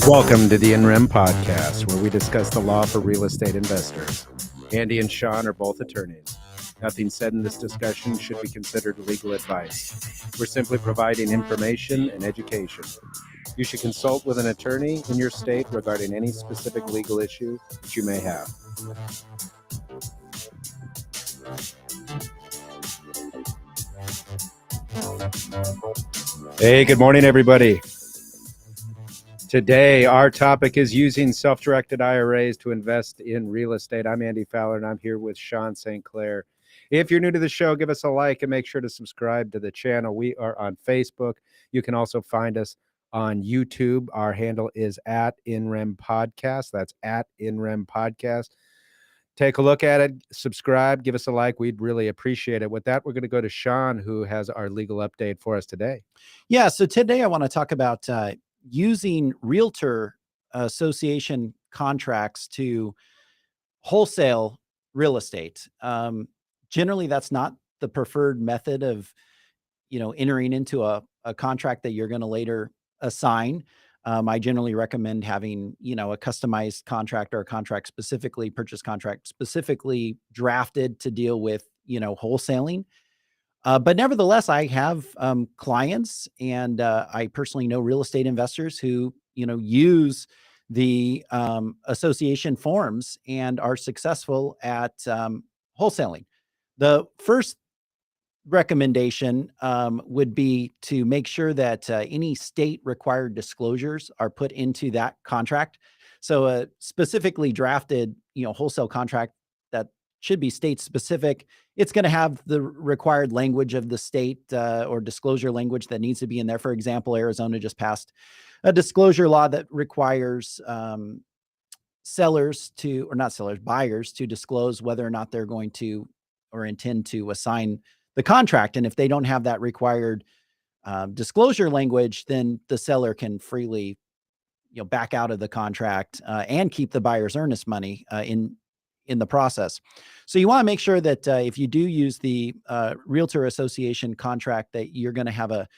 Welcome to the INREM podcast, where we discuss the law for real estate investors. Andy and Sean are both attorneys. Nothing said in this discussion should be considered legal advice. We're simply providing information and education. You should consult with an attorney in your state regarding any specific legal issue that you may have. Hey, good morning, everybody. Today, our topic is using self-directed IRAs to invest in real estate. I'm Andy Fowler, and I'm here with Sean St. Clair. If you're new to the show, give us a like and make sure to subscribe to the channel. We are on Facebook. You can also find us on YouTube. Our handle is at INREM Podcast. That's at INREM Podcast. Take a look at it, subscribe, give us a like. We'd really appreciate it. With that, we're going to go to Sean, who has our legal update for us today. Yeah, so today I want to talk about using realtor association contracts to wholesale real estate. Generally, that's not the preferred method of, entering into a contract that you're going to later assign. I generally recommend having, a customized contract or a purchase contract specifically drafted to deal with, wholesaling. But nevertheless, I have clients and I personally know real estate investors who, use the association forms and are successful at wholesaling. The first recommendation would be to make sure that any state required disclosures are put into that contract. So a specifically drafted, wholesale contract that should be state specific. It's going to have the required language of the state or disclosure language that needs to be in there. For example, Arizona just passed a disclosure law that requires buyers to disclose whether or not they're going to or intend to assign the contract. And if they don't have that required disclosure language, then the seller can freely, back out of the contract and keep the buyer's earnest money in the process. So you want to make sure that if you do use the realtor association contract, that you're going to have a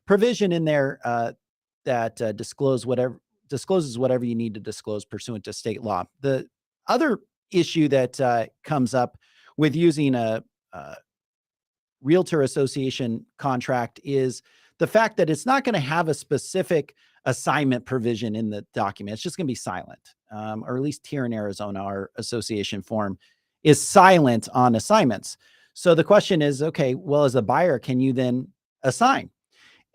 provision in there that discloses whatever you need to disclose pursuant to state law. The other issue that comes up with using a realtor association contract is the fact that it's not going to have a specific assignment provision in the document. It's just going to be silent, or at least here in Arizona, our association form is silent on assignments. So the question is, okay, well, as a buyer, can you then assign?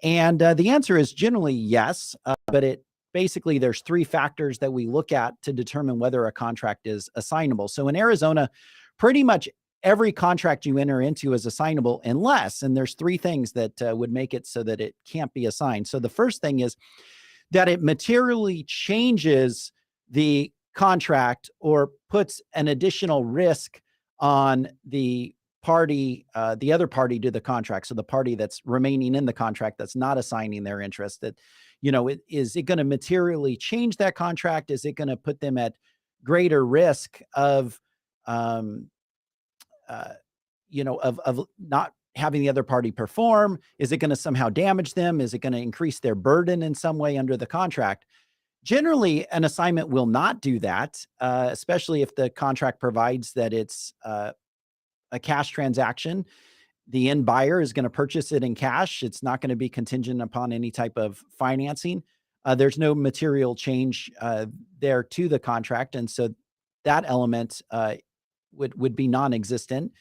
And the answer is generally yes, but basically there's three factors that we look at to determine whether a contract is assignable. So in Arizona, pretty much every contract you enter into is assignable and there's three things that would make it so that it can't be assigned. So the first thing is that it materially changes the contract or puts an additional risk on the other party to the contract. So the party that's remaining in the contract that's not assigning their interest, that, is it going to materially change that contract? Is it going to put them at greater risk of not having the other party perform? Is it going to somehow damage them? Is it going to increase their burden in some way under the contract? Generally, an assignment will not do that, especially if the contract provides that it's a cash transaction. The end buyer is going to purchase it in cash. It's not going to be contingent upon any type of financing. There's no material change there to the contract. And so that element would be non-existent.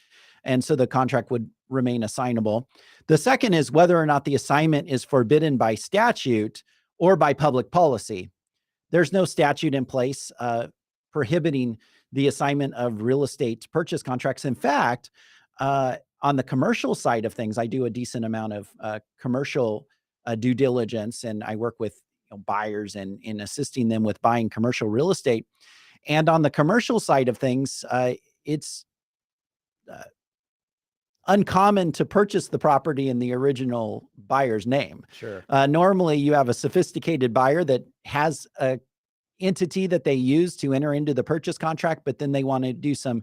And so the contract would remain assignable. The second is whether or not the assignment is forbidden by statute or by public policy. There's no statute in place prohibiting the assignment of real estate purchase contracts. In fact, on the commercial side of things, I do a decent amount of commercial due diligence, and I work with buyers and in assisting them with buying commercial real estate. And on the commercial side of things, it's uncommon to purchase the property in the original buyer's name. Sure. Normally, you have a sophisticated buyer that has a entity that they use to enter into the purchase contract, but then they want to do some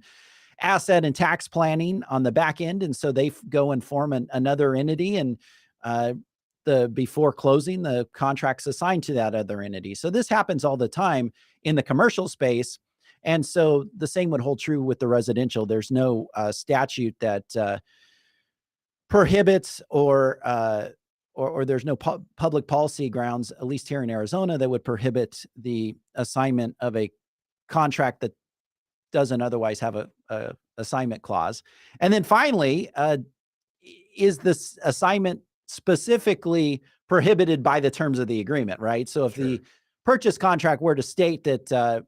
asset and tax planning on the back end. And so they go and form another entity. And before closing, the contract's assigned to that other entity. So this happens all the time in the commercial space. And so the same would hold true with the residential. There's no statute that prohibits or there's no public policy grounds, at least here in Arizona, that would prohibit the assignment of a contract that doesn't otherwise have a assignment clause. And then finally, is this assignment specifically prohibited by the terms of the agreement, right? So if the purchase contract were to state that,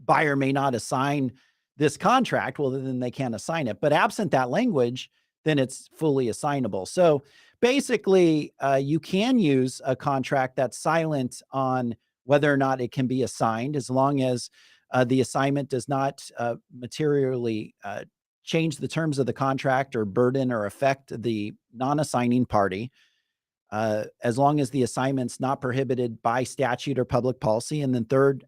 buyer may not assign this contract, well, then they can't assign it. But absent that language, then it's fully assignable. So basically, you can use a contract that's silent on whether or not it can be assigned, as long as the assignment does not materially change the terms of the contract or burden or affect the non-assigning party, as long as the assignment's not prohibited by statute or public policy. And then third,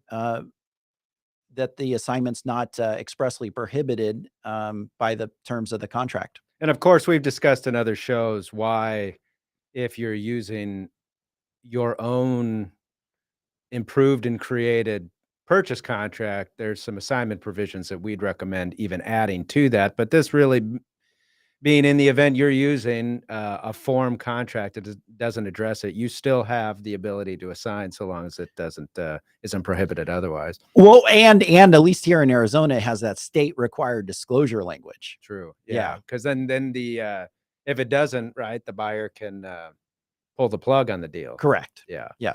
that the assignment's not expressly prohibited by the terms of the contract. And of course, we've discussed in other shows why, if you're using your own improved and created purchase contract, there's some assignment provisions that we'd recommend even adding to that. But this really being in the event you're using a form contract that doesn't address it, you still have the ability to assign so long as it isn't prohibited otherwise. Well, and at least here in Arizona, it has that state required disclosure language. True. Yeah. Because then the if it doesn't, right, the buyer can pull the plug on the deal. Correct. Yeah. Yeah.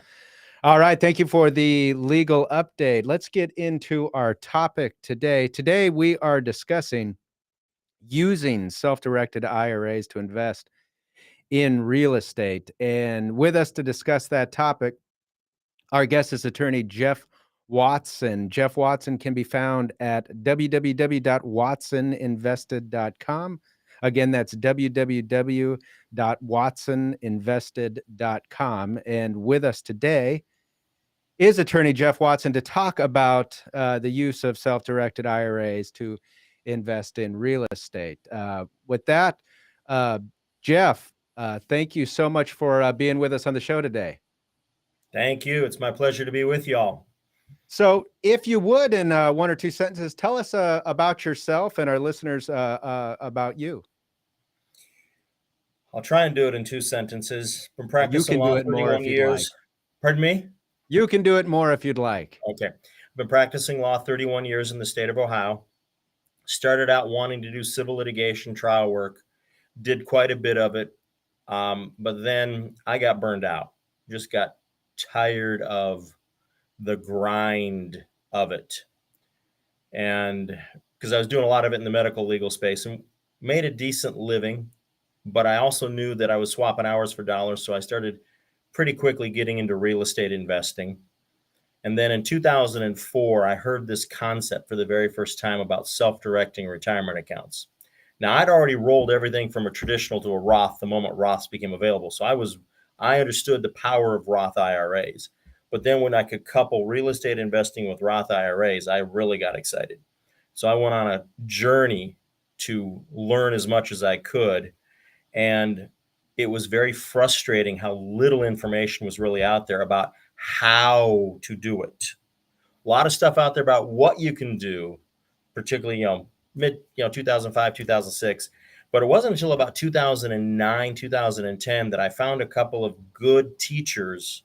All right. Thank you for the legal update. Let's get into our topic today. Today, we are discussing using self-directed IRAs to invest in real estate. And with us to discuss that topic, our guest is attorney Jeff Watson. Jeff Watson can be found at www.watsoninvested.com. Again, that's www.watsoninvested.com. And with us today is attorney Jeff Watson to talk about the use of self-directed IRAs to invest in real estate. With that, Jeff, thank you so much for being with us on the show today. Thank you. It's my pleasure to be with y'all. So if you would, in one or two sentences, tell us about yourself and our listeners about you. I'll try and do it in 2 sentences. Been practicing law 31 years. Pardon me? You can do it more if you'd like. Okay. I've been practicing law 31 years in the state of Ohio. Started out wanting to do civil litigation trial work. Did quite a bit of it. But then I got burned out. Just got tired of the grind of it. And because I was doing a lot of it in the medical legal space and made a decent living, but I also knew that I was swapping hours for dollars. So I started pretty quickly getting into real estate investing. And then in 2004, I heard this concept for the very first time about self-directing retirement accounts. Now, I'd already rolled everything from a traditional to a Roth the moment Roths became available. So I understood the power of Roth IRAs. But then when I could couple real estate investing with Roth IRAs, I really got excited. So I went on a journey to learn as much as I could. And it was very frustrating how little information was really out there about how to do it. A lot of stuff out there about what you can do, particularly, mid 2005, 2006. But it wasn't until about 2009, 2010 that I found a couple of good teachers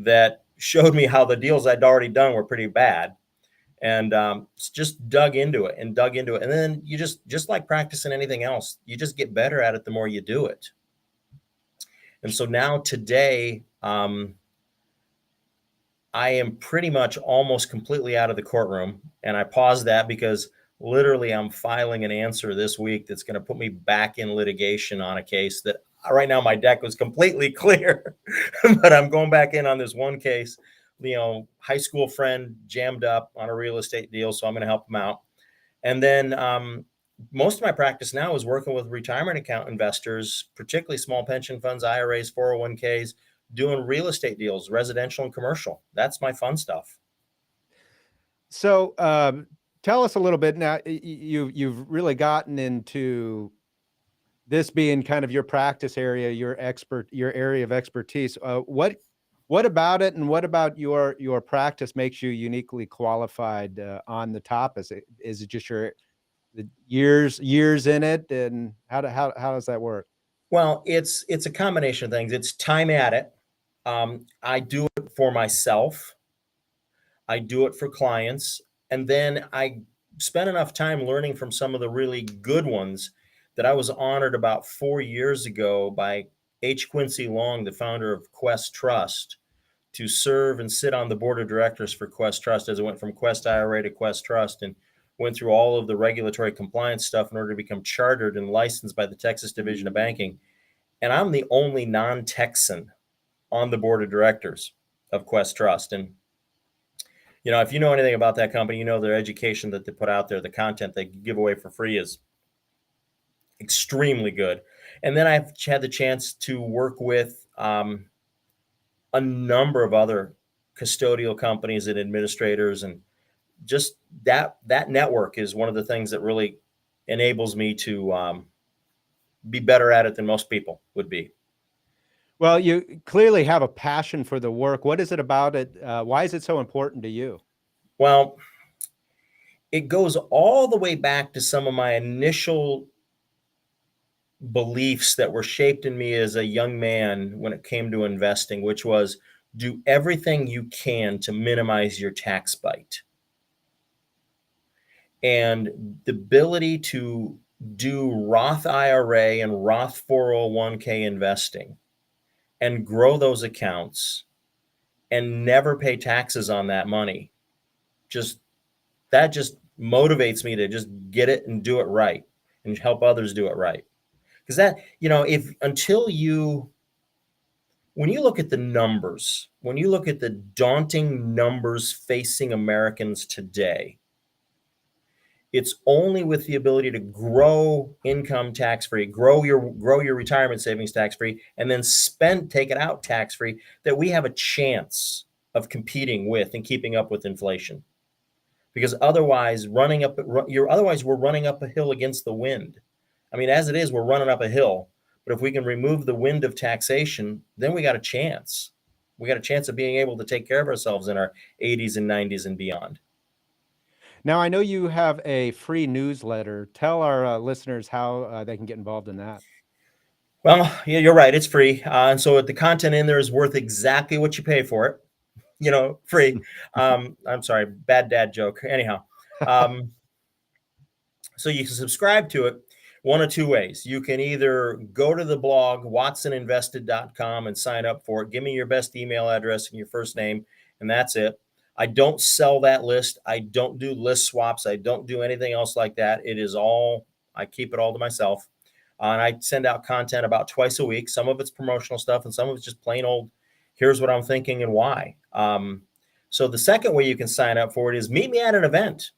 that showed me how the deals I'd already done were pretty bad, and just dug into it. And then you just like practicing anything else, you just get better at it the more you do it. And so now today, I am pretty much almost completely out of the courtroom. And I pause that because literally I'm filing an answer this week that's going to put me back in litigation on a case that right now my deck was completely clear, but I'm going back in on this one case. High school friend jammed up on a real estate deal, so I'm going to help him out. And then most of my practice now is working with retirement account investors, particularly small pension funds, IRAs, 401ks, doing real estate deals, residential and commercial. That's my fun stuff. So tell us a little bit now. You've really gotten into this being kind of your practice area, your area of expertise, what about it, and what about your practice makes you uniquely qualified on the topic? Is it just the years in it, and how does that work? Well, it's a combination of things. It's time at it. I do it for myself. I do it for clients, and then I spent enough time learning from some of the really good ones that I was honored about 4 years ago by H. Quincy Long, the founder of Quest Trust, to serve and sit on the board of directors for Quest Trust as it went from Quest IRA to Quest Trust, and went through all of the regulatory compliance stuff in order to become chartered and licensed by the Texas Division of Banking. And I'm the only non-Texan on the board of directors of Quest Trust. And if you know anything about that company, their education that they put out there, the content they give away for free is extremely good. And then I've had the chance to work with a number of other custodial companies and administrators, and just that network is one of the things that really enables me to be better at it than most people would be. Well, you clearly have a passion for the work. What is it about it? Why is it so important to you? Well, it goes all the way back to some of my initial beliefs that were shaped in me as a young man when it came to investing, which was do everything you can to minimize your tax bite. And the ability to do Roth IRA and Roth 401k investing and grow those accounts and never pay taxes on that money, that just motivates me to just get it and do it right and help others do it right. Because that, when you look at the numbers, when you look at the daunting numbers facing Americans today, it's only with the ability to grow income tax-free, grow your retirement savings tax-free, and then take it out tax-free, that we have a chance of competing with and keeping up with inflation. Because otherwise, we're running up a hill against the wind. I mean, as it is, we're running up a hill. But if we can remove the wind of taxation, then we got a chance. We got a chance of being able to take care of ourselves in our 80s and 90s and beyond. Now, I know you have a free newsletter. Tell our listeners how they can get involved in that. Well, yeah, you're right. It's free. And so the content in there is worth exactly what you pay for it. Free. I'm sorry, bad dad joke. Anyhow, so you can subscribe to it one of two ways. You can either go to the blog, watsoninvested.com, and sign up for it. Give me your best email address and your first name, and that's it. I don't sell that list. I don't do list swaps. I don't do anything else like that. I keep it all to myself. And I send out content about twice a week. Some of it's promotional stuff, and some of it's just plain old, here's what I'm thinking and why. So the second way you can sign up for it is meet me at an event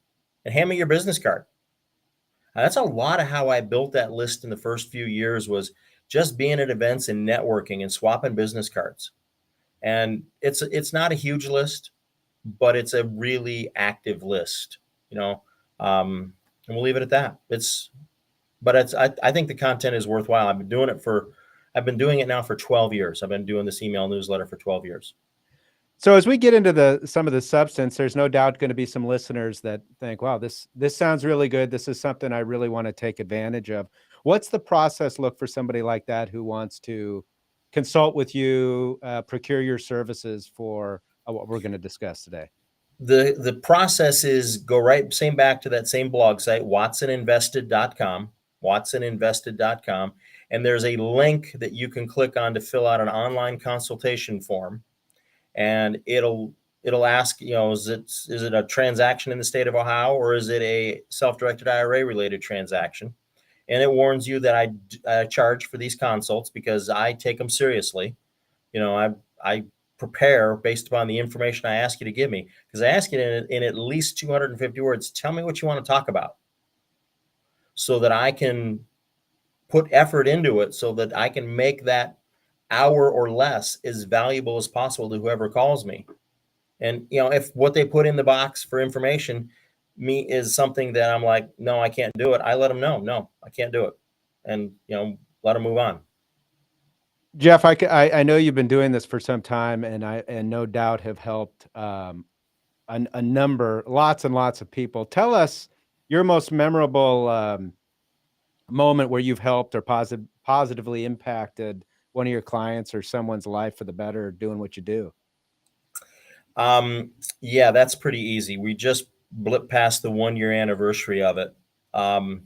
and hand me your business card. Now, that's a lot of how I built that list in the first few years, was just being at events and networking and swapping business cards. And it's not a huge list, but it's a really active list, and we'll leave it at that. I think the content is worthwhile. I've been doing it now for 12 years. I've been doing this email newsletter for 12 years. So as we get into some of the substance, there's no doubt going to be some listeners that think, wow, this sounds really good. This is something I really want to take advantage of. What's the process look for somebody like that who wants to consult with you, procure your services for what we're going to discuss today? The process is go back to that same blog site, watsoninvested.com, watsoninvested.com. And there's a link that you can click on to fill out an online consultation form. And it'll ask, is it a transaction in the state of Ohio, or is it a self-directed IRA related transaction? And it warns you that I charge for these consults because I take them seriously. I prepare based upon the information I ask you to give me, because I ask you in at least 250 words, tell me what you want to talk about, so that I can put effort into it, so that I can make that hour or less as valuable as possible to whoever calls me. And if what they put in the box for information is something that I'm like, no, I can't do it, I let them know, no, I can't do it. and let them move on. Jeff, I know you've been doing this for some time, and no doubt have helped a number, lots and lots of people. Tell us your most memorable moment where you've helped or positively impacted one of your clients or someone's life for the better doing what you do. Yeah, that's pretty easy. We just blipped past the 1-year anniversary of it. It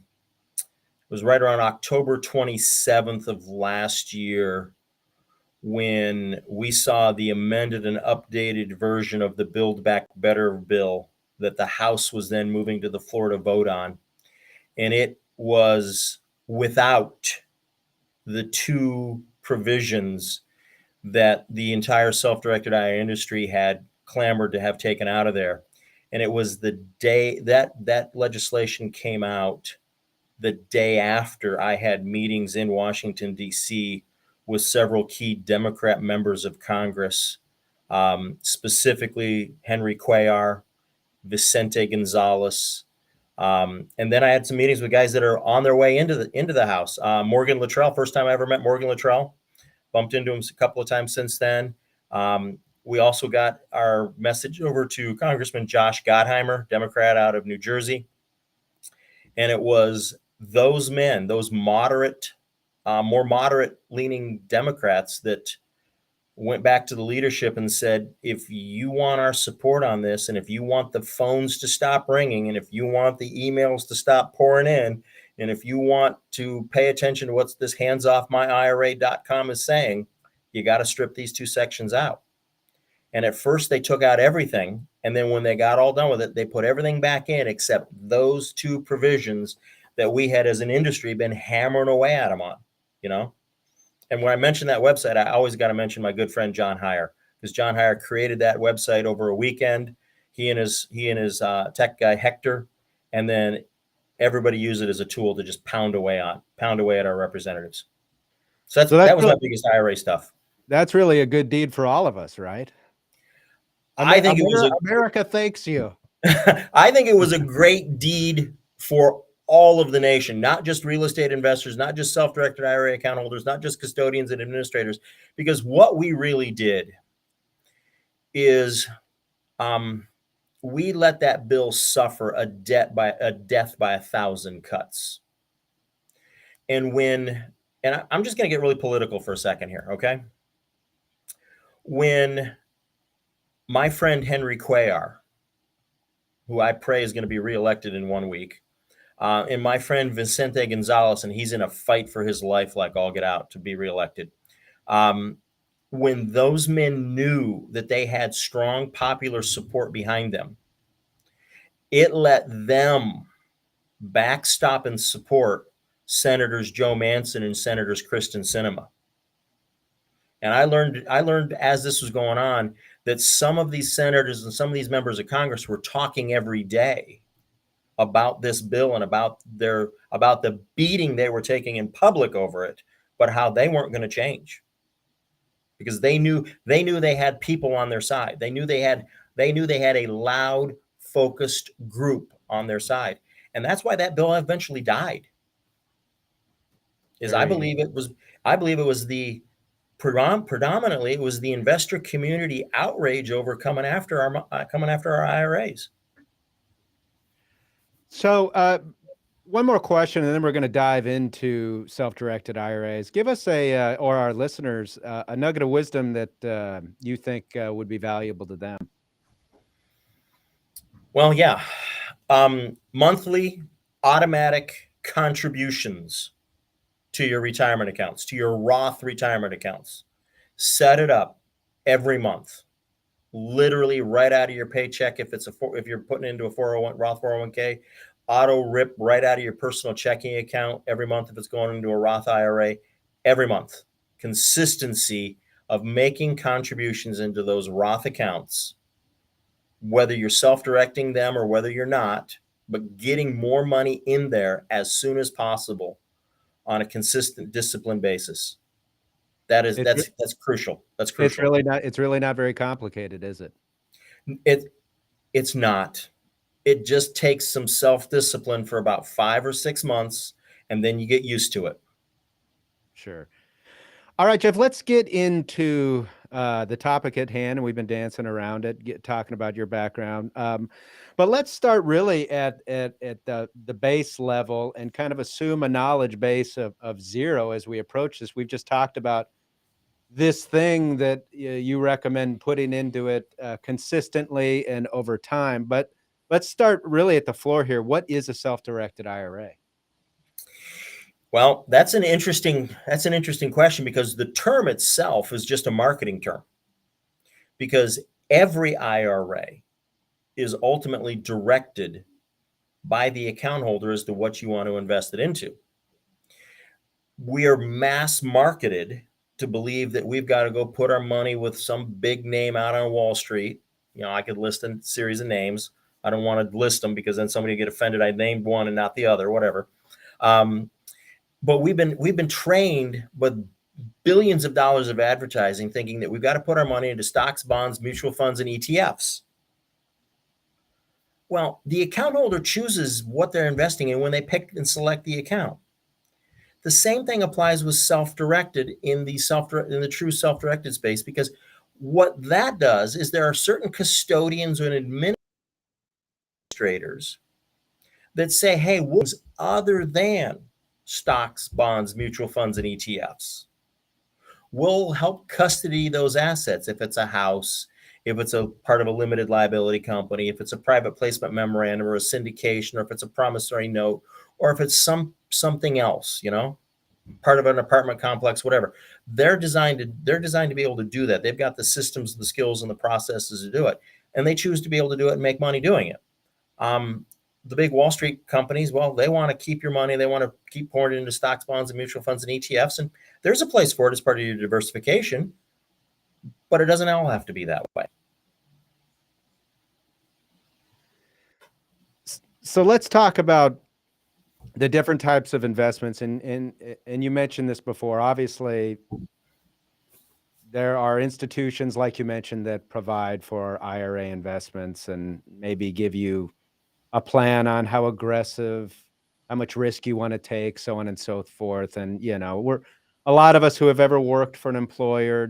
was right around October 27th of last year when we saw the amended and updated version of the Build Back Better bill that the House was then moving to the floor to vote on. And it was without the two provisions that the entire self-directed IA industry had clamored to have taken out of there. And it was the day that legislation came out, the day after I had meetings in Washington, D.C. with several key Democrat members of Congress, specifically Henry Cuellar, Vicente Gonzalez. And then I had some meetings with guys that are on their way into the House. Morgan Luttrell, first time I ever met Morgan Luttrell. Bumped into him a couple of times since then. We also got our message over to Congressman Josh Gottheimer, Democrat out of New Jersey. And it was those men, those moderate, more moderate leaning Democrats that went back to the leadership and said, if you want our support on this, and if you want the phones to stop ringing, and if you want the emails to stop pouring in, and if you want to pay attention to what this handsoffmyira.com is saying, you got to strip these two sections out. And at first they took out everything. And then when they got all done with it, they put everything back in except those two provisions that we had as an industry been hammering away at them on, And when I mention that website, I always got to mention my good friend John Heyer, because John Heyer created that website over a weekend. He and his tech guy Hector, and then everybody used it as a tool to just pound away at our representatives. So that was my biggest IRA stuff. That's really a good deed for all of us, right? I think America thanks you. I think it was a great deed for all of the nation, not just real estate investors, not just self-directed IRA account holders, not just custodians and administrators, because what we really did is we let that bill suffer a death by 1,000 cuts. And I'm just going to get really political for a second here, okay? When my friend Henry Cuellar, who I pray is going to be reelected in 1 week, and my friend Vicente Gonzalez, and he's in a fight for his life like all get out to be reelected. When those men knew that they had strong popular support behind them, it let them backstop and support Senators Joe Manchin and Senators Kristen Sinema. And I learned as this was going on that some of these senators and some of these members of Congress were talking every day about this bill and about the beating they were taking in public over it, but how they weren't going to change because they knew they had people on their side. They knew they had a loud, focused group on their side, and that's why that bill eventually died. I believe it was predominantly it was the investor community outrage over coming after our IRAs. So one more question, and then we're going to dive into self-directed IRAs. Give us or our listeners, a nugget of wisdom that you think would be valuable to them. Well, yeah. Monthly automatic contributions to your retirement accounts, to your Roth retirement accounts. Set it up every month. Literally right out of your paycheck. If you're putting it into a 401 Roth 401k, auto rip right out of your personal checking account every month. If it's going into a Roth IRA, every month. Consistency of making contributions into those Roth accounts, whether you're self-directing them or whether you're not, but getting more money in there as soon as possible on a consistent, disciplined basis. That's crucial. That's crucial. It's really not very complicated, is it? It's not. It just takes some self-discipline for about 5 or 6 months, and then you get used to it. Sure. All right, Jeff, let's get into the topic at hand. And we've been dancing around it, talking about your background. But let's start really at the base level and kind of assume a knowledge base of zero as we approach this. We've just talked about this thing that you recommend putting into it consistently and over time. But let's start really at the floor here. What is a self-directed IRA? Well, that's an interesting question, because the term itself is just a marketing term, because every IRA is ultimately directed by the account holder as to what you want to invest it into. We are mass marketed to believe that we've got to go put our money with some big name out on Wall Street. I could list a series of names. I don't want to list them because then somebody get offended I named one and not the other, whatever. But we've been trained with billions of dollars of advertising, thinking that we've got to put our money into stocks, bonds, mutual funds, and ETFs. Well, the account holder chooses what they're investing in when they pick and select the account. The same thing applies with self-directed in the true self-directed space, because what that does is there are certain custodians and administrators that say, hey, what other than stocks, bonds, mutual funds, and ETFs? We'll help custody those assets. If it's a house, if it's a part of a limited liability company, if it's a private placement memorandum or a syndication, or if it's a promissory note, or if it's something else, part of an apartment complex, whatever. They're designed to be able to do that. They've got the systems, the skills, and the processes to do it, and they choose to be able to do it and make money doing it. The big Wall Street companies, well, they want to keep your money. They want to keep pouring it into stocks, bonds, and mutual funds and ETFs. And there's a place for it as part of your diversification, but it doesn't all have to be that way. So let's talk about the different types of investments. And you mentioned this before. Obviously, there are institutions, like you mentioned, that provide for IRA investments and maybe give you a plan on how aggressive, how much risk you want to take, so on and so forth. And, we're a lot of us who have ever worked for an employer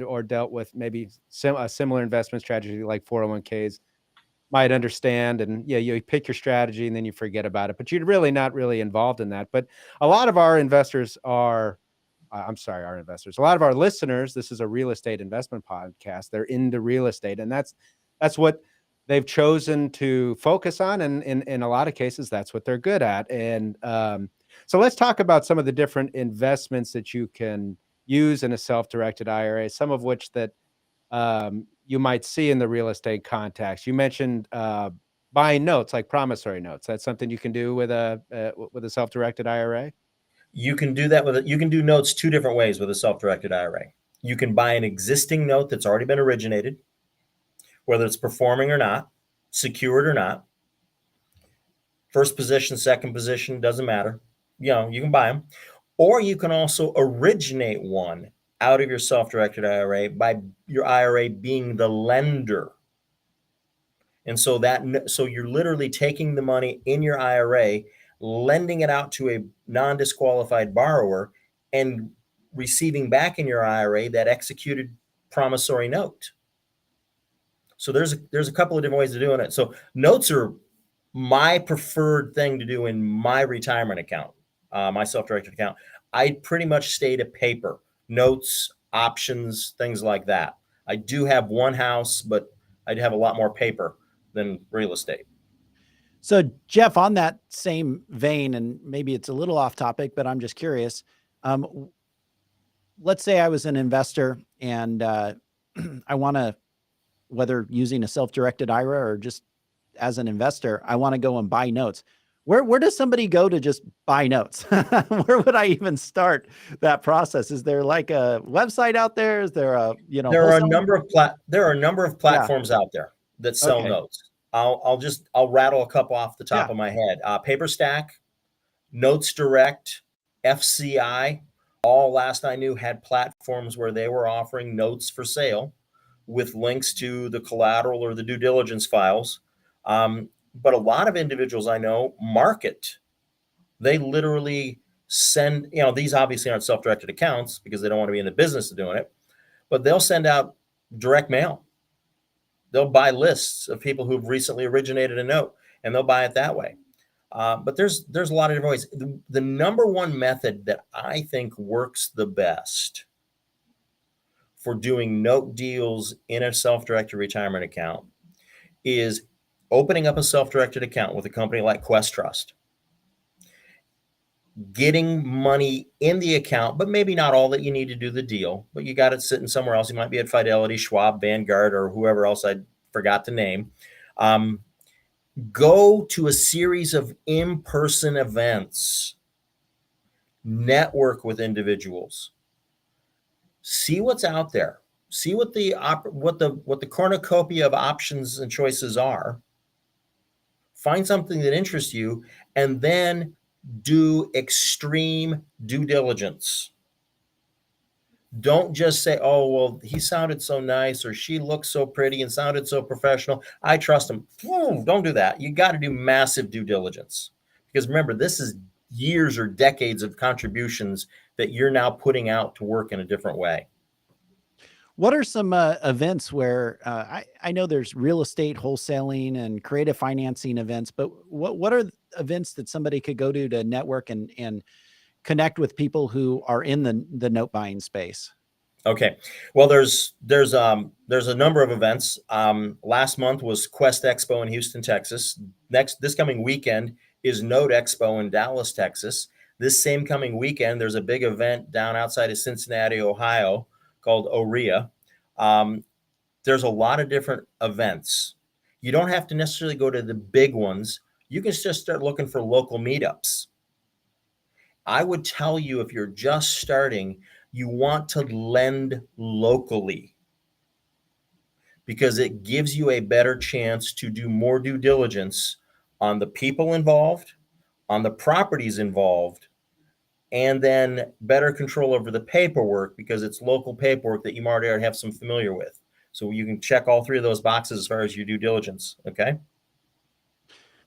or dealt with maybe a similar investment strategy like 401ks might understand. And you pick your strategy and then you forget about it, but you're really not really involved in that. But a lot of our investors are, a lot of our listeners, this is a real estate investment podcast. They're into real estate, and that's what they've chosen to focus on. And in a lot of cases, that's what they're good at. And so let's talk about some of the different investments that you can use in a self-directed IRA, some of which that you might see in the real estate context. You mentioned buying notes, like promissory notes. That's something you can do with a self-directed IRA. You can do that you can do notes two different ways with a self-directed IRA. You can buy an existing note that's already been originated, whether it's performing or not, secured or not, first position, second position, doesn't matter. You can buy them. Or you can also originate one out of your self-directed IRA by your IRA being the lender. And so you're literally taking the money in your IRA, lending it out to a non-disqualified borrower, and receiving back in your IRA that executed promissory note. So there's a couple of different ways of doing it. So notes are my preferred thing to do in my retirement account, my self-directed account. I pretty much stay to paper, notes, options, things like that. I do have one house, but I'd have a lot more paper than real estate. So Jeff, on that same vein, and maybe it's a little off topic, but I'm just curious. Let's say I was an investor and I want to, whether using a self-directed IRA or just as an investor, I want to go and buy notes. Where does somebody go to just buy notes? Where would I even start that process? Is there like a website out there? Is there a, there are a number of platforms out there that sell notes. I'll rattle a couple off the top of my head. PaperStack, Notes Direct, FCI, all last I knew had platforms where they were offering notes for sale with links to the collateral or the due diligence files. But a lot of individuals I know market. They literally send, these obviously aren't self-directed accounts because they don't want to be in the business of doing it, but they'll send out direct mail. They'll buy lists of people who've recently originated a note, and they'll buy it that way. But there's a lot of different ways. The number one method that I think works the best for doing note deals in a self-directed retirement account is opening up a self-directed account with a company like Quest Trust, getting money in the account, but maybe not all that you need to do the deal, but you got it sitting somewhere else. You might be at Fidelity, Schwab, Vanguard, or whoever else I forgot to name. Go to a series of in-person events, network with individuals, see what's out there, see what the cornucopia of options and choices are, find something that interests you, and then do extreme due diligence. Don't just say, oh, well, he sounded so nice, or she looked so pretty and sounded so professional, I trust him. Don't do that. You got to do massive due diligence, because remember, this is years or decades of contributions that you're now putting out to work in a different way. What are some events where I know there's real estate wholesaling and creative financing events, but what are events that somebody could go to network and connect with people who are in the note buying space? Okay, well, there's a number of events. Last month was Quest Expo in Houston, Texas. This coming weekend is Note Expo in Dallas, Texas. This same coming weekend, there's a big event down outside of Cincinnati, Ohio, called OREA. There's a lot of different events. You don't have to necessarily go to the big ones. You can just start looking for local meetups. I would tell you, if you're just starting, you want to lend locally, because it gives you a better chance to do more due diligence on the people involved, on the properties involved, and then better control over the paperwork, because it's local paperwork that you already have some familiar with. So you can check all three of those boxes as far as your due diligence. Okay.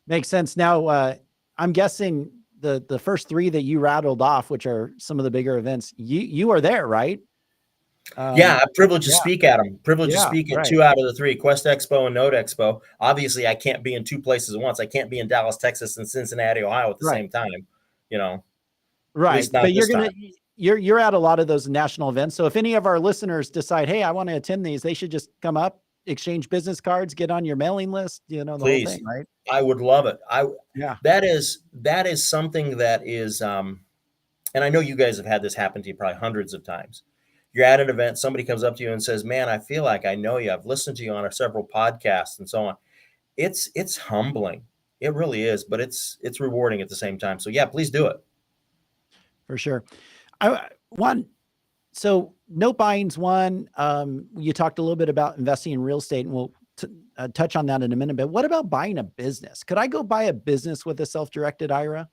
Makes sense. Now, I'm guessing the first three that you rattled off, which are some of the bigger events, you are there, right? Yeah, I'm privileged to speak at them. Privileged to speak at 2 out of the 3, Quest Expo and Note Expo. Obviously, I can't be in 2 places at once. I can't be in Dallas, Texas, and Cincinnati, Ohio at the same time. At least not but this you're at a lot of those national events. So if any of our listeners decide, hey, I want to attend these, they should just come up, exchange business cards, get on your mailing list, the whole thing, right? I would love it. That is something that is, and I know you guys have had this happen to you probably hundreds of times. You're at an event, somebody comes up to you and says, man, I feel like I know you. I've listened to you on several podcasts and so on. It's humbling. It really is, but it's rewarding at the same time. So yeah, please do it. For sure. So note buying's one. You talked a little bit about investing in real estate, and we'll touch on that in a minute. But what about buying a business? Could I go buy a business with a self-directed IRA?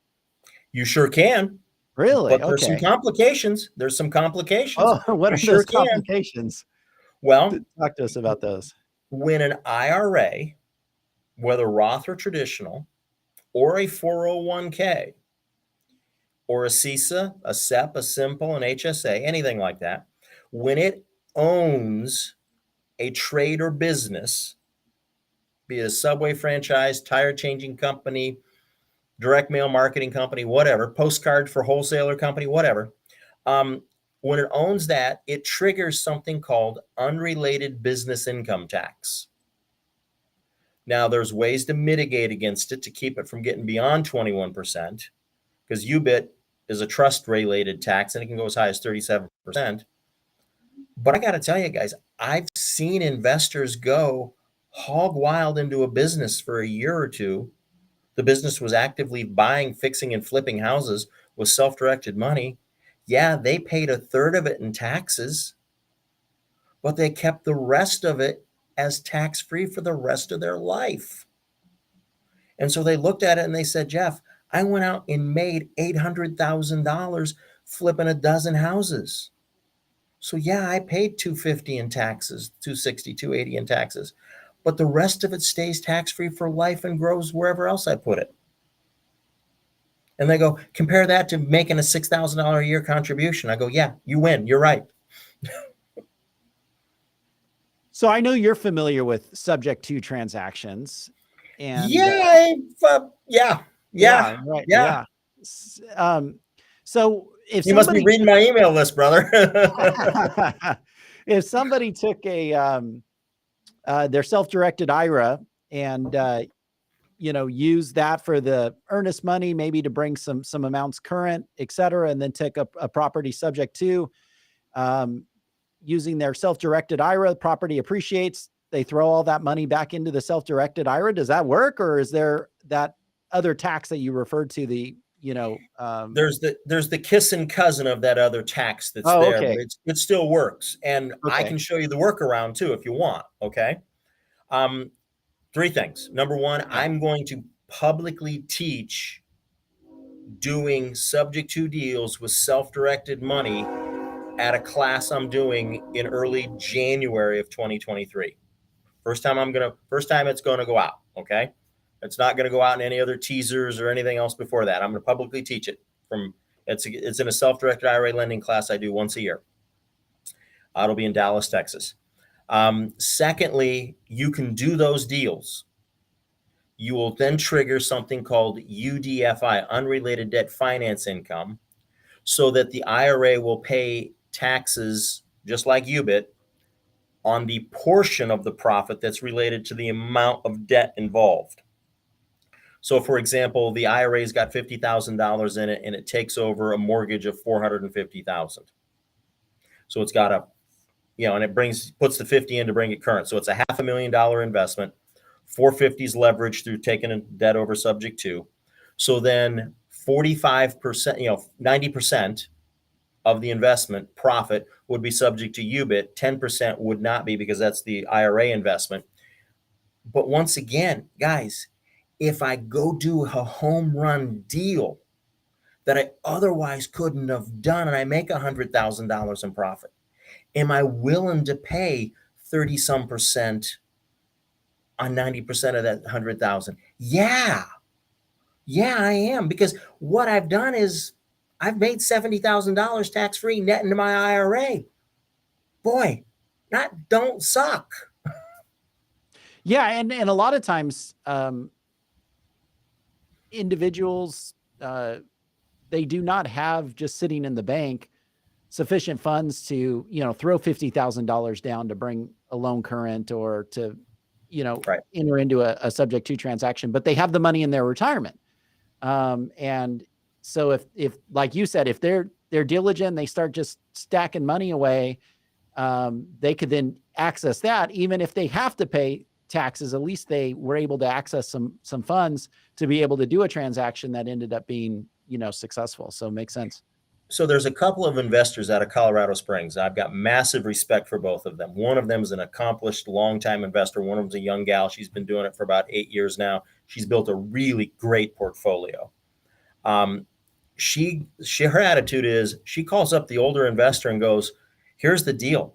You sure can. Really? But there's some complications. Oh, what are those complications? Well, talk to us about those. When an IRA, whether Roth or traditional, or a 401k, or a CISA, a SEP, a Simple, an HSA, anything like that, when it owns a trade or business, be it a Subway franchise, tire changing company, direct mail marketing company, whatever, postcard for wholesaler company, whatever, when it owns that, it triggers something called unrelated business income tax. Now, there's ways to mitigate against it to keep it from getting beyond 21%, because UBIT is a trust-related tax, and it can go as high as 37%. But I got to tell you guys, I've seen investors go hog wild into a business for a year or two. The business was actively buying, fixing, and flipping houses with self-directed money. Yeah, they paid a third of it in taxes, but they kept the rest of it as tax-free for the rest of their life. And so they looked at it and they said, Jeff, I went out and made $800,000 flipping a dozen houses. So yeah, I paid $250 in taxes, $260, $280 in taxes, but the rest of it stays tax-free for life and grows wherever else I put it. And they go, compare that to making a $6,000 a year contribution. I go, yeah, you win. You're right. So I know you're familiar with subject to transactions, and Yeah, yeah, yeah, yeah, right, yeah. yeah. So if You must be somebody reading my email list, brother. if somebody took their self-directed IRA and use that for the earnest money, maybe to bring some amounts current, et cetera, and then take a property subject to, um, using their self-directed IRA, property appreciates, they throw all that money back into the self-directed IRA. Does that work? Or is there that other tax that you referred to, there's the kissing cousin of that other tax that's oh, there, but okay. it still works. And I Okay. can show you the workaround too if you want. Okay. Um, three things. Number one, Yeah. I'm going to publicly teach doing subject to deals with self-directed money at a class I'm doing in early January of 2023. First time it's going to go out. Okay. It's not going to go out in any other teasers or anything else before that. I'm going to publicly teach it it's in a self-directed IRA lending class I do once a year. It'll be in Dallas, Texas. Secondly, you can do those deals. You will then trigger something called UDFI, unrelated debt finance income, so that the IRA will pay taxes just like UBIT on the portion of the profit that's related to the amount of debt involved. So, for example, the IRA's got $50,000 in it, and it takes over a mortgage of $450,000. So it's got and it puts the 50 in to bring it current. So it's a $500,000 investment. 450 is leveraged through taking a debt over subject to. So then 45%, 90% of the investment profit would be subject to UBIT. 10% would not be, because that's the IRA investment. But once again, guys, if I go do a home run deal that I otherwise couldn't have done, and I make $100,000 in profit, am I willing to pay 30 some percent on 90% of that 100,000? Yeah. Yeah, I am, because what I've done is I've made $70,000 tax free net into my IRA. Boy, that don't suck. Yeah. And a lot of times, individuals, they do not have just sitting in the bank sufficient funds to, throw $50,000 down to bring a loan current, or to, Right. enter into a subject to transaction, but they have the money in their retirement. And so if like you said, if they're diligent, they start just stacking money away, they could then access that. Even if they have to pay taxes, at least they were able to access some funds to be able to do a transaction that ended up being, successful. So it makes sense. So there's a couple of investors out of Colorado Springs. I've got massive respect for both of them. One of them is an accomplished longtime investor. One of them's a young gal. She's been doing it for about 8 years now. She's built a really great portfolio. Her attitude is, she calls up the older investor and goes, here's the deal.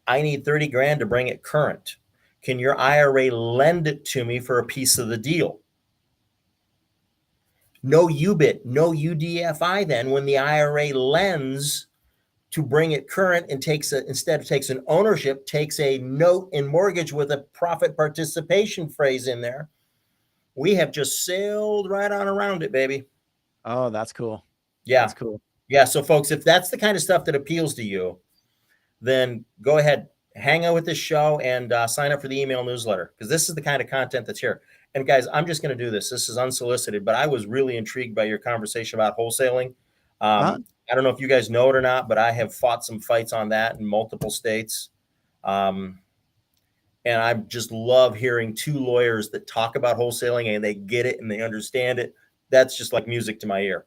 I need 30 grand to bring it current. Can your IRA lend it to me for a piece of the deal? No UBIT, no UDFI then when the IRA lends to bring it current, and instead of takes an ownership, takes a note in mortgage with a profit participation phrase in there. We have just sailed right on around it, baby. Oh, that's cool. Yeah. That's cool. Yeah. So folks, if that's the kind of stuff that appeals to you, then go ahead, hang out with this show, and sign up for the email newsletter, because this is the kind of content that's here. And guys, I'm just going to do this. This is unsolicited, but I was really intrigued by your conversation about wholesaling. I don't know if you guys know it or not, but I have fought some fights on that in multiple states. And I just love hearing two lawyers that talk about wholesaling and they get it and they understand it. That's just like music to my ear.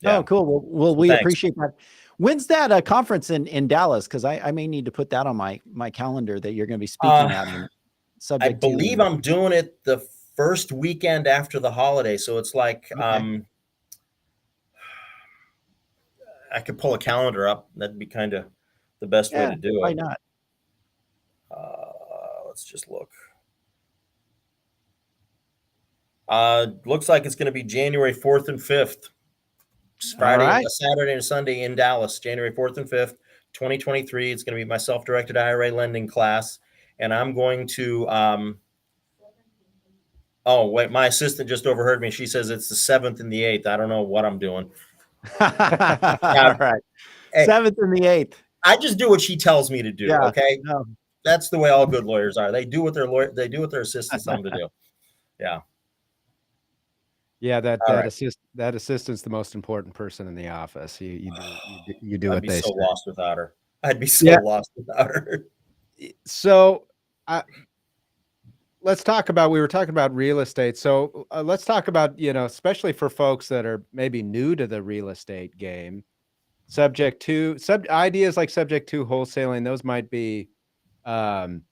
Yeah. Oh, cool. Well, So we thanks. appreciate that. When's that conference in Dallas? Because I may need to put that on my calendar, that you're going to be speaking at. And I believe I'm doing it the first weekend after the holiday. So it's like, okay. I could pull a calendar up. That'd be kind of the best way to do Why it. not? Let's just look. Looks like it's going to be January 4th and 5th. All right. A Saturday and Sunday in Dallas, January 4th and 5th, 2023. It's going to be my self-directed IRA lending class. And I'm going to, oh, wait, my assistant just overheard me. She says it's the 7th and the 8th. I don't know what I'm doing. All right. Hey, 7th and the 8th. I just do what she tells me to do. Yeah. Okay. No. That's the way all good lawyers are. They do what their assistants tell them to do. Yeah. Yeah, that All right. assistant's the most important person in the office. You do I'd what be they so say. lost without her. I'd be so Yeah. lost without her. So, let's talk about. We were talking about real estate. So let's talk about, especially for folks that are maybe new to the real estate game, ideas like subject to wholesaling. Those might be um,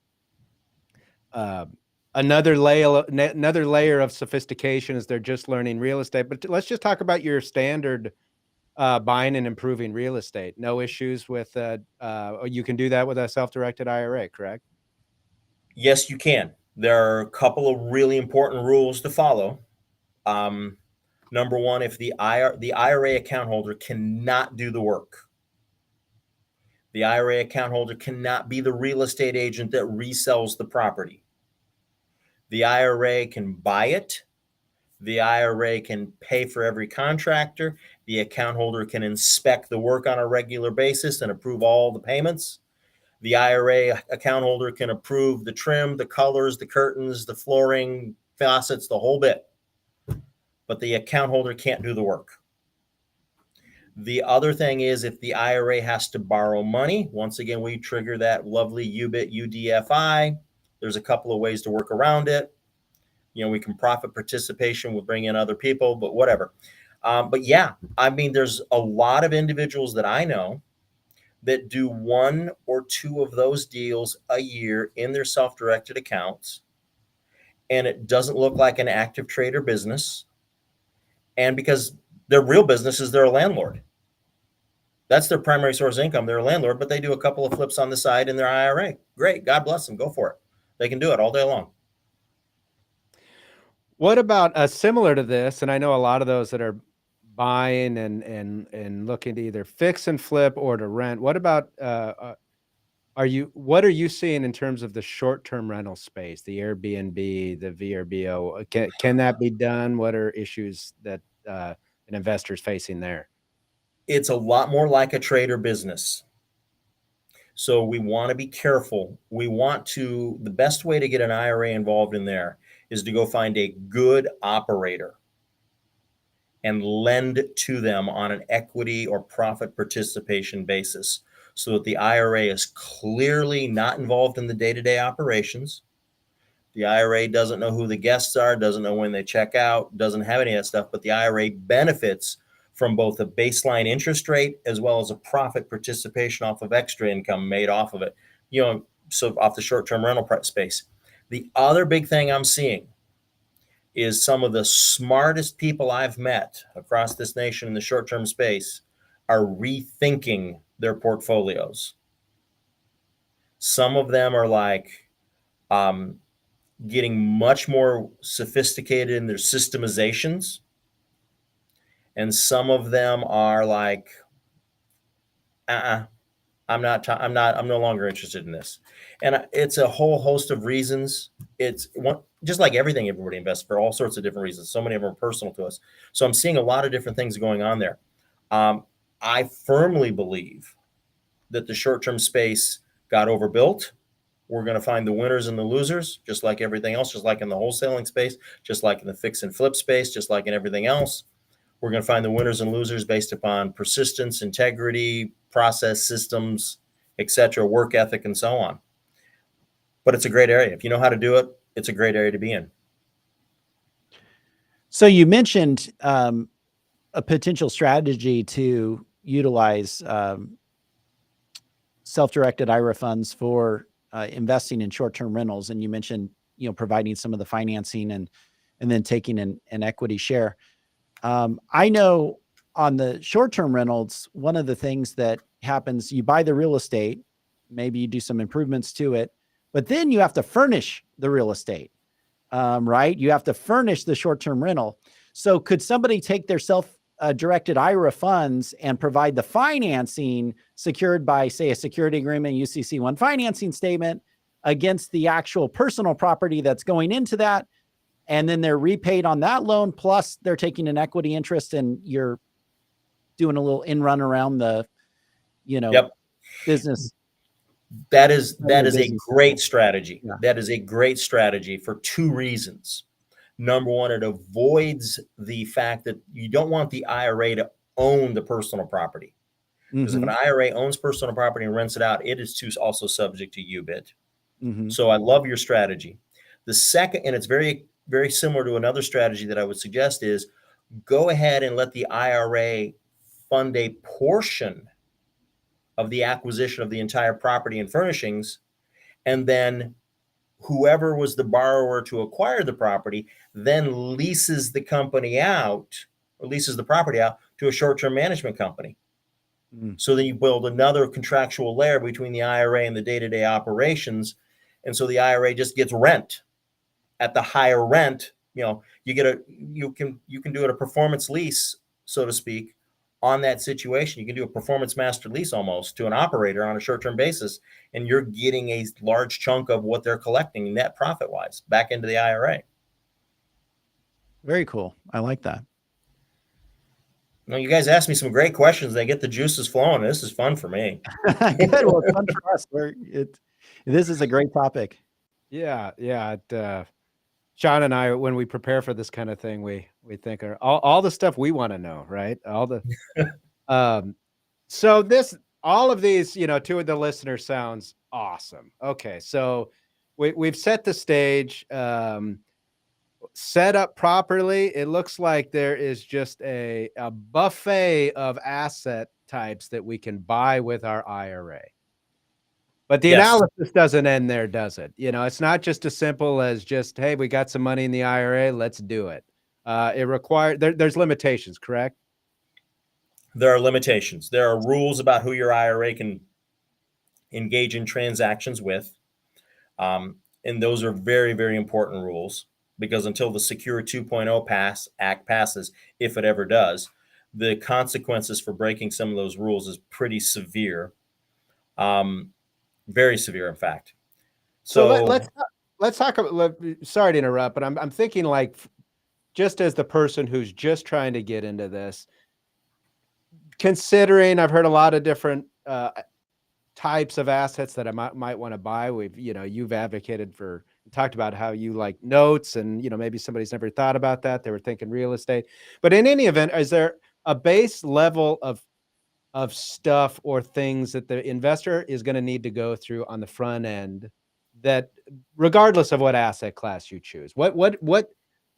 another layer of sophistication as they're just learning real estate. But let's just talk about your standard buying and improving real estate. No issues with you can do that with a self-directed IRA, correct? Yes, you can. There are a couple of really important rules to follow. Number one, if the IRA account holder cannot do the work, the IRA account holder cannot be the real estate agent that resells the property. The IRA can buy it. The IRA can pay for every contractor. The account holder can inspect the work on a regular basis and approve all the payments. The IRA account holder can approve the trim, the colors, the curtains, the flooring, faucets, the whole bit. But the account holder can't do the work. The other thing is if the IRA has to borrow money, once again, we trigger that lovely UBIT UDFI. There's a couple of ways to work around it. We can profit participation, we'll bring in other people, but whatever. But yeah, I mean, there's a lot of individuals that I know that do one or two of those deals a year in their self-directed accounts, and it doesn't look like an active trader business. And because their real business is they're a landlord. That's their primary source of income. They're a landlord, but they do a couple of flips on the side in their IRA. Great. God bless them. Go for it. They can do it all day long. What about similar to this? And I know a lot of those that are buying and looking to either fix and flip or to rent. What about what are you seeing in terms of the short-term rental space, the Airbnb, the VRBO? Can that be done? What are issues that an investor's facing there? It's a lot more like a trader business. So we want to be careful. The best way to get an IRA involved in there is to go find a good operator and lend to them on an equity or profit participation basis so that the IRA is clearly not involved in the day-to-day operations. The IRA doesn't know who the guests are, doesn't know when they check out, doesn't have any of that stuff, but the IRA benefits from both a baseline interest rate as well as a profit participation off of extra income made off of it, so off the short-term rental space. The other big thing I'm seeing is some of the smartest people I've met across this nation in the short-term space are rethinking their portfolios. Some of them are like getting much more sophisticated in their systemizations. And some of them are like, I'm no longer interested in this. And it's a whole host of reasons. It's just like everything everybody invests for all sorts of different reasons. So many of them are personal to us. So I'm seeing a lot of different things going on there. I firmly believe that the short-term space got overbuilt. We're going to find the winners and the losers, just like everything else, just like in the wholesaling space, just like in the fix and flip space, just like in everything else. We're going to find the winners and losers based upon persistence, integrity, process, systems, etc., work ethic, and so on. But it's a great area. If you know how to do it, it's a great area to be in. So you mentioned a potential strategy to utilize self-directed IRA funds for investing in short-term rentals, and you mentioned providing some of the financing and then taking an equity share. I know on the short-term rentals, one of the things that happens, you buy the real estate, maybe you do some improvements to it, but then you have to furnish the real estate, right? You have to furnish the short-term rental. So could somebody take their directed IRA funds and provide the financing secured by, say, a security agreement, UCC1 financing statement against the actual personal property that's going into that. And then they're repaid on that loan. Plus they're taking an equity interest and you're doing a little in run around the, Yep. business. That is a business great model. strategy. Yeah. That is a great strategy for two reasons. Number one, it avoids the fact that you don't want the IRA to own the personal property. Because if an IRA owns personal property and rents it out, it is too also subject to UBIT. So I love your strategy. The second, and it's very, very similar to another strategy that I would suggest, is go ahead and let the IRA fund a portion of the acquisition of the entire property and furnishings, and then whoever was the borrower to acquire the property then leases the company out, or leases the property out to a short-term management company. So then you build another contractual layer between the IRA and the day-to-day operations. And so the IRA just gets rent. At the higher rent, you can do it a performance lease, so to speak, on that situation. You can do a performance master lease almost to an operator on a short-term basis, and you're getting a large chunk of what they're collecting net profit-wise back into the IRA. Very cool. I like that. Now, you guys asked me some great questions. They get the juices flowing. This is fun for me. Good. Well, it's fun for us. This is a great topic. Yeah. Sean and I, when we prepare for this kind of thing, we think all the stuff we want to know, right? All the so all of these, to the listener sounds awesome. Okay, so we've set the stage, set up properly. It looks like there is just a buffet of asset types that we can buy with our IRA. But the analysis doesn't end there, does it? It's not just as simple as just, hey, we got some money in the IRA, let's do it. It requires, there's limitations, correct? There are limitations. There are rules about who your IRA can engage in transactions with. And those are very, very important rules, because until the Secure 2.0 Act passes, if it ever does, the consequences for breaking some of those rules is pretty severe. Very severe, in fact. So let's talk about, sorry to interrupt, but I'm thinking, like, just as the person who's just trying to get into this, considering I've heard a lot of different types of assets that I might want to buy. You've advocated for, talked about how you like notes, and maybe somebody's never thought about that. They were thinking real estate. But in any event, is there a base level of stuff or things that the investor is going to need to go through on the front end, that regardless of what asset class you choose, what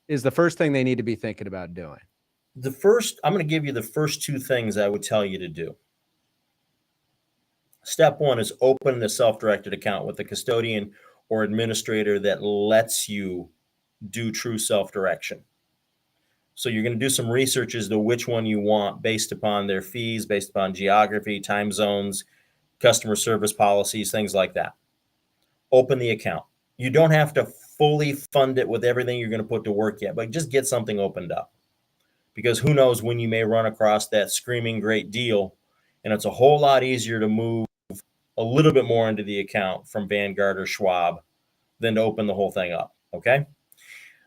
is the first thing they need to be thinking about doing? I'm going to give you the first two things I would tell you to do. Step one is open a self-directed account with a custodian or administrator that lets you do true self-direction. So you're going to do some research as to which one you want based upon their fees, based upon geography, time zones, customer service policies, things like that. Open the account. You don't have to fully fund it with everything you're going to put to work yet, but just get something opened up. Because who knows when you may run across that screaming great deal, and it's a whole lot easier to move a little bit more into the account from Vanguard or Schwab than to open the whole thing up, okay?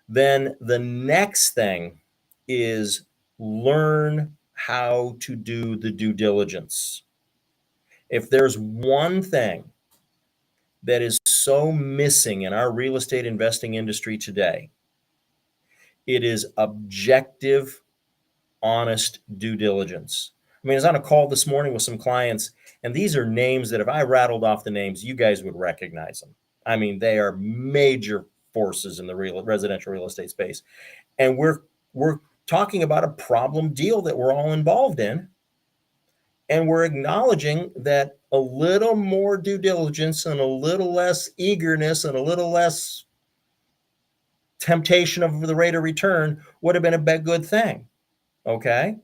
Then the next thing is learn how to do the due diligence. If there's one thing that is so missing in our real estate investing industry today, it is objective, honest due diligence. I mean, I was on a call this morning with some clients, and these are names that if I rattled off the names, you guys would recognize them. I mean, they are major forces in the residential real estate space. And we're talking about a problem deal that we're all involved in. And we're acknowledging that a little more due diligence and a little less eagerness and a little less temptation of the rate of return would have been a good thing. Okay.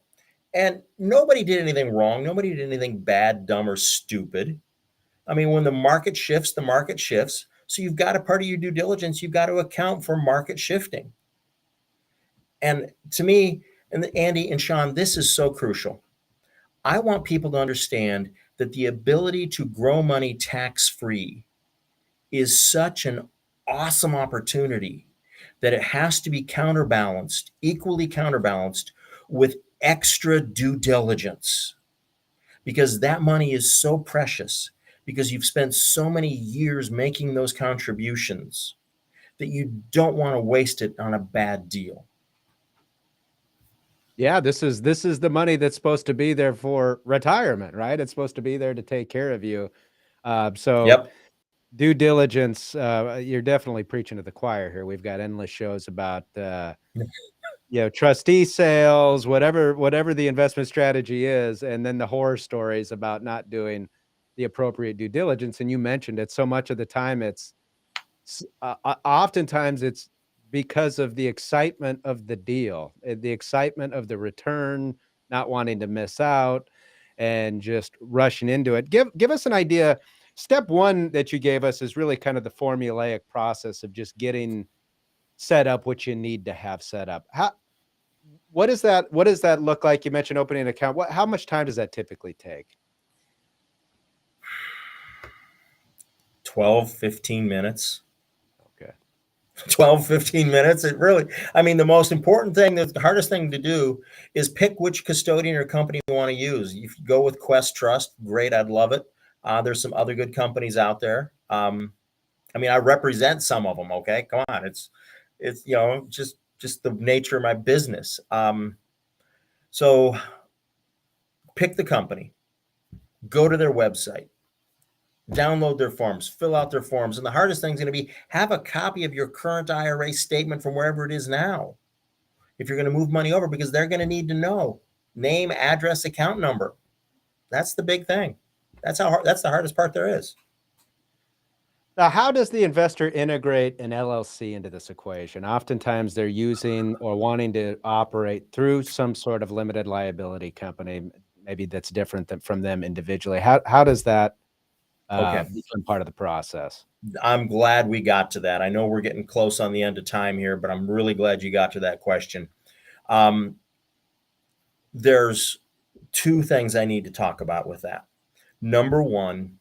And nobody did anything wrong. Nobody did anything bad, dumb, or stupid. I mean, when the market shifts, the market shifts. So you've got a part of your due diligence, you've got to account for market shifting. And to me, And Andy and Sean, this is so crucial. I want people to understand that the ability to grow money tax-free is such an awesome opportunity that it has to be counterbalanced, equally counterbalanced with extra due diligence, because that money is so precious, because you've spent so many years making those contributions that you don't want to waste it on a bad deal. Yeah, this is the money that's supposed to be there for retirement, right? It's supposed to be there to take care of you. So Yep. due diligence, you're definitely preaching to the choir here. We've got endless shows about trustee sales, whatever the investment strategy is, and then the horror stories about not doing the appropriate due diligence. And you mentioned it, so much of the time oftentimes it's because of the excitement of the deal, the excitement of the return, not wanting to miss out, and just rushing into it. Give us an idea. Step one that you gave us is really kind of the formulaic process of just getting set up what you need to have set up. What does that look like? You mentioned opening an account. How much time does that typically take? 12, 15 minutes. Okay. 12, 15 minutes. It really, I mean, the most important thing, the hardest thing to do is pick which custodian or company you want to use. If you go with Quest Trust, great. I'd love it. There's some other good companies out there. I mean, I represent some of them. Okay. Come on. It's, just the nature of my business. So pick the company, go to their website, download their forms, fill out their forms. And the hardest thing is going to be have a copy of your current IRA statement from wherever it is now. If you're going to move money over, because they're going to need to know name, address, account number. That's the big thing. That's the hardest part there is. Now, how does the investor integrate an LLC into this equation? Oftentimes they're using or wanting to operate through some sort of limited liability company, maybe that's different from them individually. How does that become part of the process? I'm glad we got to that. I know we're getting close on the end of time here, but I'm really glad you got to that question. There's two things I need to talk about with that. Number one,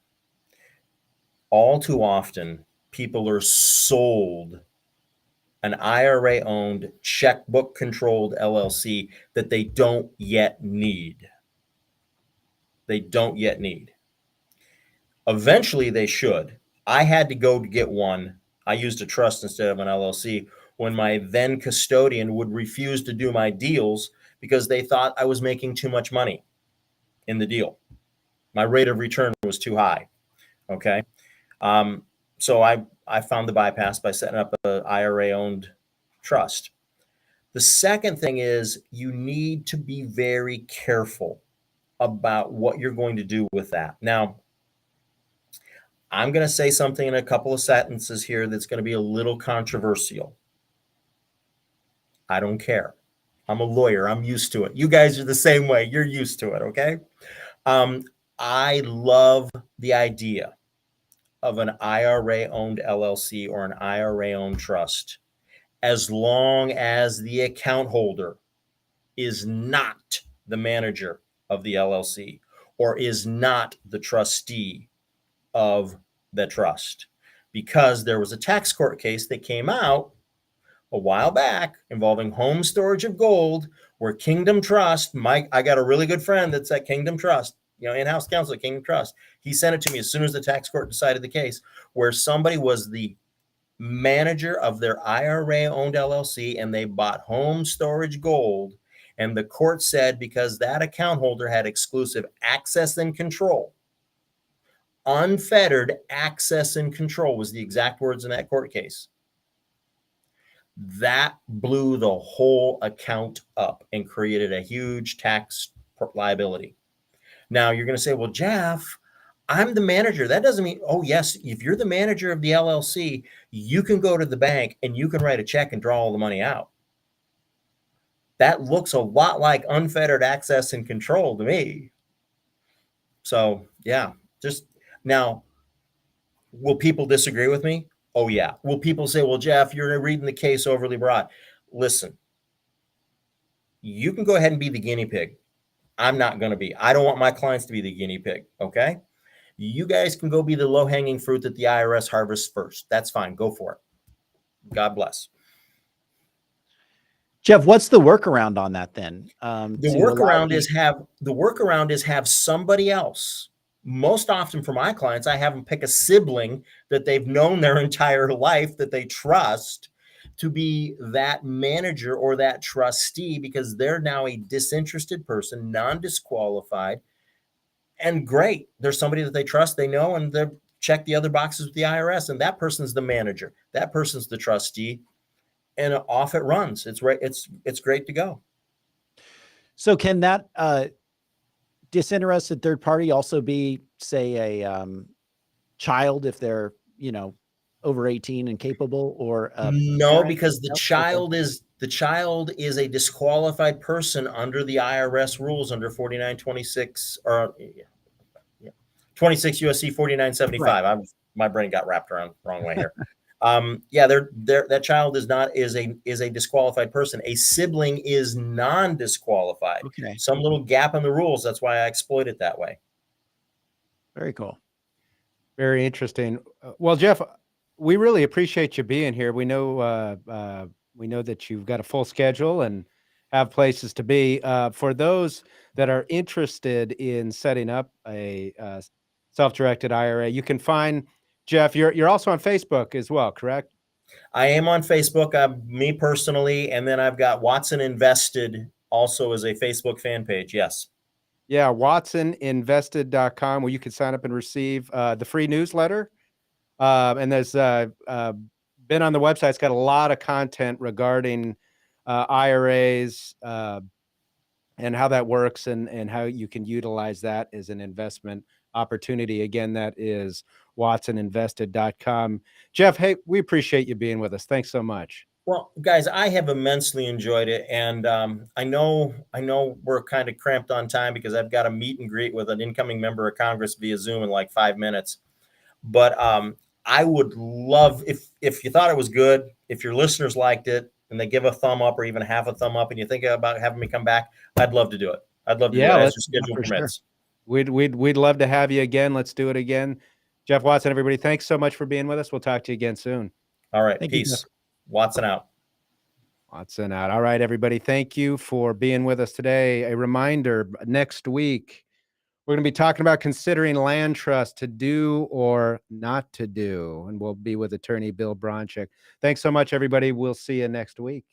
all too often, people are sold an IRA-owned, checkbook-controlled LLC that they don't yet need. They don't yet need. Eventually, they should. I had to go to get one. I used a trust instead of an LLC when my then custodian would refuse to do my deals because they thought I was making too much money in the deal. My rate of return was too high. Okay. So I found the bypass by setting up an IRA-owned trust. The second thing is you need to be very careful about what you're going to do with that. Now, I'm going to say something in a couple of sentences here that's going to be a little controversial. I don't care. I'm a lawyer. I'm used to it. You guys are the same way. You're used to it, okay? I love the idea of an IRA-owned LLC or an IRA-owned trust, as long as the account holder is not the manager of the LLC or is not the trustee of the trust. Because there was a tax court case that came out a while back involving home storage of gold, where Kingdom Trust, I got a really good friend that's at Kingdom Trust, in-house counsel at Kingdom Trust. He sent it to me as soon as the tax court decided the case, where somebody was the manager of their IRA-owned LLC and they bought home storage gold. And the court said because that account holder had exclusive access and control, unfettered access and control was the exact words in that court case. That blew the whole account up and created a huge tax liability. Now you're going to say, well, Jeff, I'm the manager. That doesn't mean, oh, yes, if you're the manager of the LLC, you can go to the bank and you can write a check and draw all the money out. That looks a lot like unfettered access and control to me. So, yeah, just now, will people disagree with me? Oh, yeah. Will people say, well, Jeff, you're reading the case overly broad? Listen, You can go ahead and be the guinea pig. I'm not going to be. I don't want my clients to be the guinea pig. Okay. You guys can go be the low hanging fruit that the IRS harvests first. That's fine. Go for it. God bless. Jeff, what's the workaround on that then? The workaround is have somebody else. Most often for my clients, I have them pick a sibling that they've known their entire life that they trust to be that manager or that trustee, because they're now a disinterested person, non-disqualified, and great. There's somebody that they trust, they know, and they check the other boxes with the IRS, and that person's the manager. That person's the trustee, and off it runs. It's right. It's great to go. So can that disinterested third party also be, say, a child if they're, over 18 and capable, or no, parent? because the Nope. child is a disqualified person under the IRS rules under 4926 or 26 USC 4975. Right. My brain got wrapped around the wrong way here. That child is a disqualified person. A sibling is non-disqualified. Okay. Some little gap in the rules. That's why I exploit it that way. Very cool. Very interesting. Well, Jeff, we really appreciate you being here. We know that you've got a full schedule and have places to be. For those that are interested in setting up a self-directed IRA, you can find Jeff. You're also on Facebook as well, correct? I am on Facebook, me personally, and then I've got Watson Invested also as a Facebook fan page. Yes. Yeah, watsoninvested.com, where you can sign up and receive the free newsletter. And there's been on the website. It's got a lot of content regarding IRAs and how that works and how you can utilize that as an investment opportunity. Again, that is watsoninvested.com. Jeff, hey, we appreciate you being with us. Thanks so much. Well, guys, I have immensely enjoyed it, and I know we're kind of cramped on time because I've got a meet and greet with an incoming member of Congress via Zoom in like 5 minutes. But I would love if you thought it was good, if your listeners liked it, and they give a thumb up or even half a thumb up, and you think about having me come back, I'd love to do it. I'd love to do it as your schedule permits. Sure. We'd love to have you again. Let's do it again. Jeff Watson, everybody, thanks so much for being with us. We'll talk to you again soon. All right. Thank Peace. You, Watson out. Watson out. All right, everybody. Thank you for being with us today. A reminder, next week, we're going to be talking about considering land trust to do or not to do. And we'll be with attorney Bill Bronchick. Thanks so much, everybody. We'll see you next week.